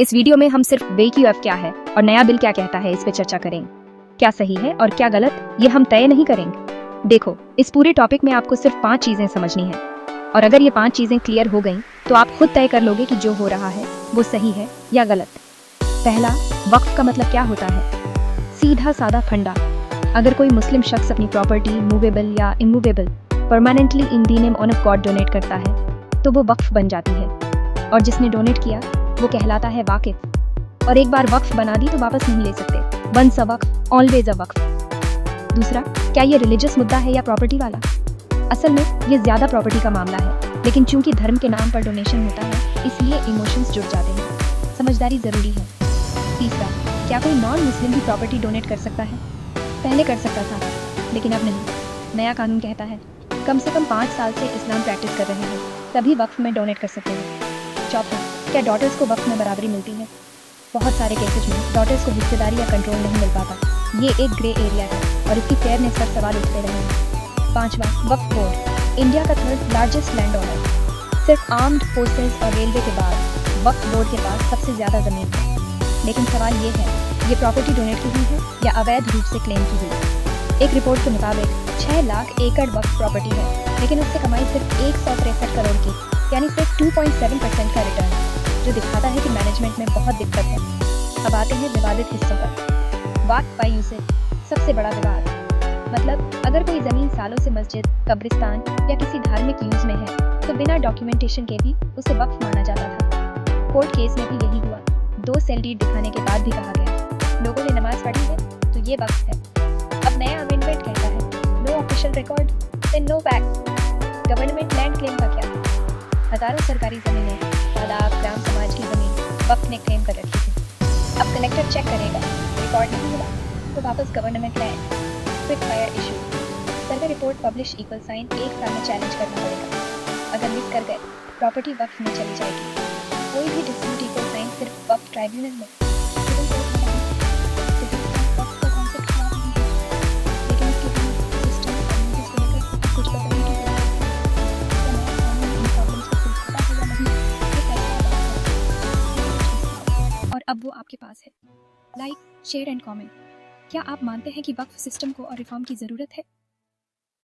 इस वीडियो में हम सिर्फ वेक्यूएफ क्या है और नया बिल क्या कहता है इस पे चर्चा करेंगे। क्या सही है और क्या गलत ये हम तय नहीं करेंगे। देखो, इस पूरे टॉपिक में आपको सिर्फ 5 चीजें समझनी है और अगर ये 5 चीजें क्लियर हो गई तो आप खुद तय कर लोगे कि जो हो रहा है वो सही है या गलत। पहला, वक्फ का मतलब क्या होता है। सीधा सादा फंडा, अगर कोई मुस्लिम शख्स अपनी प्रॉपर्टी मूवेबल या immovable permanently in the name of God donate करता है तो वो वक्फ बन जाती है और जिसने डोनेट किया वो कहलाता है वाकिफ। और एक बार वक्फ बना दी तो वापस नहीं ले सकते। Once a Waqf always a Waqf. दूसरा, क्या ये रिलीजियस मुद्दा है या प्रॉपर्टी वाला। असल में ये ज्यादा प्रॉपर्टी का मामला है, लेकिन चूंकि धर्म के नाम पर डोनेशन होता है इसलिए इमोशंस जुड़ जाते हैं। समझदारी जरूरी है। तीसरा, क्या कोई नॉन मुस्लिम भी प्रॉपर्टी डोनेट कर सकता है। पहले कर सकता था, लेकिन अब नहीं। नया कानून कहता है कम से कम 5 साल से इस्लाम प्रैक्टिस कर रहे हैं तभी वक्फ में डोनेट कर सकते हैं। चौथा, क्या डॉटर्स को वक्फ में बराबरी मिलती है। बहुत सारे केसेज में डॉटर्स को हिस्सेदारी या कंट्रोल नहीं मिल पाता। ये एक ग्रे एरिया है और इसकी फेयरनेस पर सवाल उठते रहे हैं। पांचवा, वक्फ बोर्ड, इंडिया का 3rd लार्जेस्ट लैंड ओनर। सिर्फ आर्म्ड फोर्सेस और रेलवे के बाद वक्फ बोर्ड के पास सबसे ज्यादा जमीन है। लेकिन सवाल ये है, ये प्रॉपर्टी डोनेट की हुई है या अवैध रूप से क्लेम की हुई। एक रिपोर्ट के मुताबिक 6 लाख एकड़ वक्फ प्रॉपर्टी है, लेकिन उससे कमाई सिर्फ 163 करोड़ की, यानी सिर्फ 2.7% का रिटर्न, जो दिखाता है कि मैनेजमेंट में बहुत दिक्कत है। अब आते हैं विवादित हिस्सों पर। वक्फ बाय यूसेज, सबसे बड़ा विवाद। मतलब अगर कोई जमीन सालों से मस्जिद, कब्रिस्तान या किसी धार्मिक यूज में है तो बिना डॉक्यूमेंटेशन के भी उसे वक्फ माना जाता था। कोर्ट केस में भी यही हुआ। 2 सेल डीड दिखाने के बाद भी कहा गया लोगों ने नमाज पढ़ी है तो ये वक्फ है। अब नया अमेंडमेंट कहता है no official record then no Waqf. Government land claim का क्या। हजारों सरकारी जमीनें, तालाब, ग्राम समाज की जमीन वक्फ ने क्लेम कर रखी थी। अब कलेक्टर चेक करेगा, रिकॉर्ड नहीं मिला तो वापस government land. Quick fire issue, survey report publish equal sign 1 साल में चैलेंज करना पड़ेगा। अगर मिस कर गए प्रॉपर्टी वक्फ में चली जाएगी। कोई भी डिस्प्यूट इक्वल साइन सिर्फ वक्फ ट्राइब्यूनल में। सिविल कोर्ट में वक्फ का कॉन्सेप्ट खराब नहीं है, लेकिन इसके लिए सिस्टम और नोटिस को लेकर कुछ बदलने की जरूरत है। और अब वो आपके पास है। Like, share and comment. क्या आप मानते हैं कि वक्फ सिस्टम को और रिफॉर्म की जरूरत है?